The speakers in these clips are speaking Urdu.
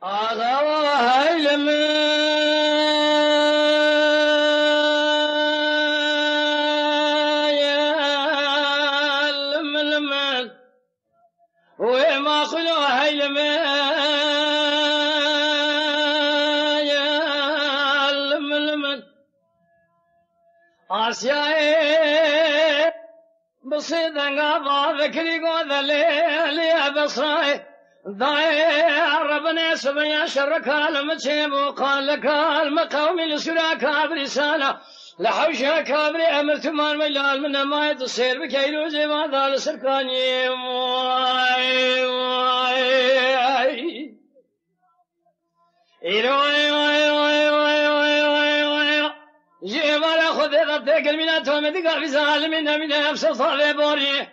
آغا هيلم يا وما خلو هيلم يا آسياء بصيدنا بذكري قوذ لي بصائي ضايع ربنا سبيا شرك المتشيب وقال لك المقاوم لسراك برسالة لحوشها كابري أمرت مال ميلال من ما يتصير بكيلو زي ما ذال سركاني واي واي إيروي واي واي واي واي واي واي جيبال خذ ضدك المناتو مدقا في ظالمين من نفس صافي بوري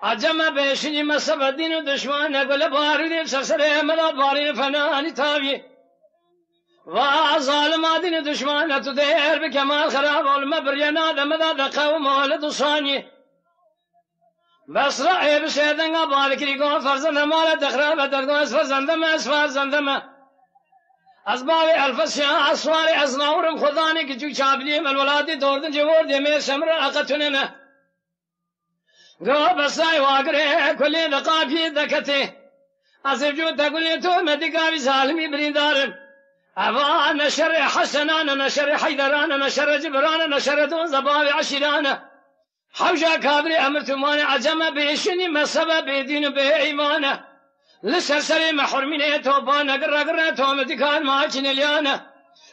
عجم بيشني مسب الدين الدشمن أقول بارد سرسر ملا بارد فنان تابي وظالم الدين الدشمن تدير بكمال خراب والمبر ينادى مدى قوم ولد صاني بس رأي بسيدن قبالك ريقون فرزن مال دخراب درقوز فرزندم اسفار زندم أسباب الفسيا أسوار أزناورم خداني كجو شابليم الولادي دوردن جوور دمير شمر أقتننا قو بساي واقري كل دقافي دكتي أسفجو تقولي تو مدقا بسالمي بريدارم أبا نشر حسنان نشر حيدران نشر جبران نشر دون زباب عشران حوشا كابري أمرتمان عجم بيشني مسبب بيدين بإيمان لسرسري محرمين توبان قرر توم دكان ماجن اليانا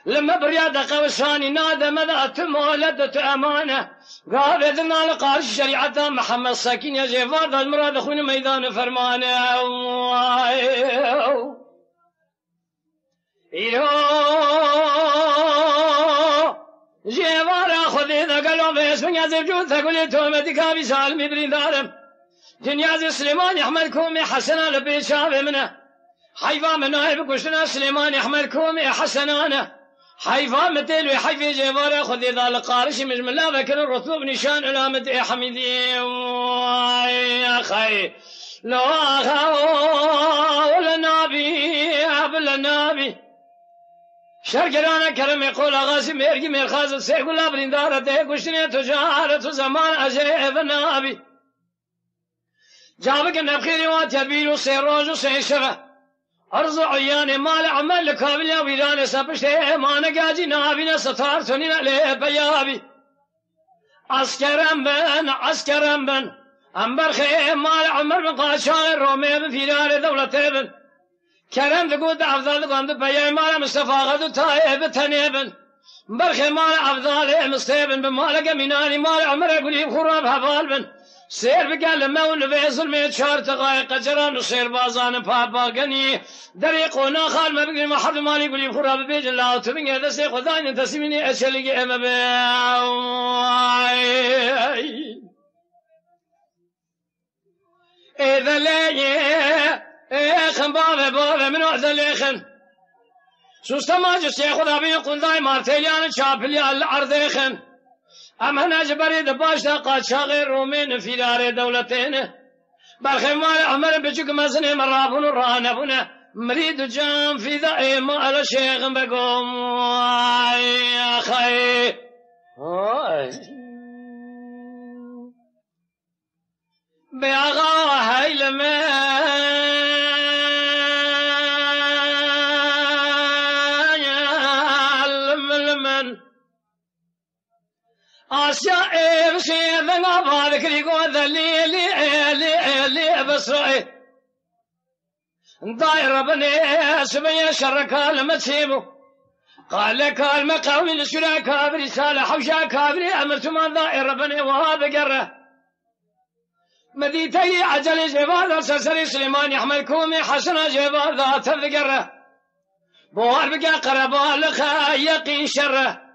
لما برياد قوساني نادى ماذا تمولدت أمانة قابلنا لقارش شريعة محمد ساكين يا جيفار المراد أخونا ميدان فرمانه إيرو جيفار خذي ذا قالوا باسم يا زوجو تقولي توم دكان بسالمي بريدارم دنيا سليمان يحمل كومي حسنا لبي شافي منه حيفا مناي بكشنا سليمان يحمل كومي حسنانا حيفا متلو حيفي جبارة خذي ذا القارش مجم الله ذكر الرطوب نشان علامة حميدي يا خي لو أخاول النبي قبل النبي شركرانا كرم يقول أغاسي ميركي ميرخاز سيقول أبرين دارته كشني تجارة زمان أجيب النبي جابك النبخيري واتبيل وسيروج وسيشفة أرض عيان مال عمل لكابل يا ويران سبشته ما نجاجي نابنا ستار سنين عليه بيابي عسكرم بن أمبر خيم مال عمر من قاشان رومي بفيران دولته بن كرم تقول أفضل قند بيا مال مصطفى غدو تايب تنيبن برخي مال أفضل مستيبن بمالك مناني مال عمر يقولي خراب هبال بن سير بقال مول بيزل ميت شهر تغايق جران وسير بازان بابا غني دريقونا خال ما بقي ما حد مالي يقول خراب بيج الله تبين هذا سي خداني تسميني اشلي ام بي اذا لي خن بابا من ذليخن سوستما جسي خدا بي قنداي مارتيليان شابلي الارض خن أما نجبري دباش تقاد شاغر رومين في دار دولتين بالخمال أمر بجوك مزني مرابون رانبون مريد جام في ذائم على شيخ بقوم يا خي بيغا هيلمان آسيا إبسي ذنب هذاك ريقود لي بصري داير بني سبيا شرك المتسيبو قال لك المقاوي لسنا كابري سال حوشا كابري أمرت من داير بني وهذا قره مديتي عجل جبال سرسري سليمان يحمل كومي حسن جبال ذات الذقره بوار بقى قربا لخا يقين شره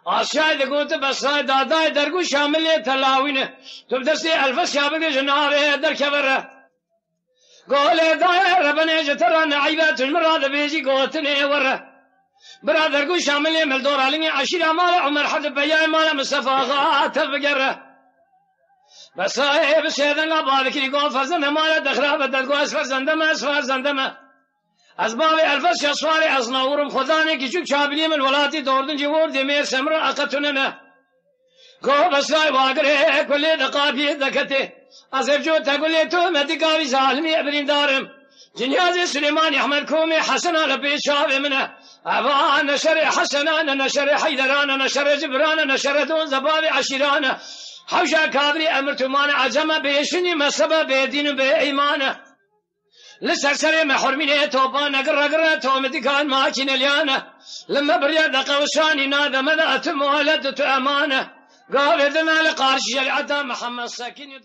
آسيا قلت بس داداي درقو شامل تلاوينه تبدسي الفس شابق جناره در كبره قول داير ربنا جتر نعيبات المراد بيجي قوتني وره برادر قو شامل ملدور علي عشيرة مال عمر حد بيا مال مصطفى غات بقره بس بس هذا قبالك يقول فرزنا مال دخرابه درقو اسفر زندمه أسباب الفس يصواري أصناورم خداني كيشوك شابلي من ولاتي دوردن جيور دمير سمر أقتننا قو بسراي واقري كل دقابي ذكته أزفجو تقولي تو مدقابي زالمي ابن دارم جنيازي سليمان أحمد كومي حسنا لبي شابي منه أبا نشر حسنا نشر حيدران نشر جبران نشر دون زباب عشيران حوشا كابري أمرتمان عجم بيشني مسبب بيدين بإيمانه لسرسري محرميني توبان قرقرة تومتي كان ماكين اليانة لما بريد قوساني نادى مدأت مولدت أمانة قال إذن على قارش شريعة محمد ساكين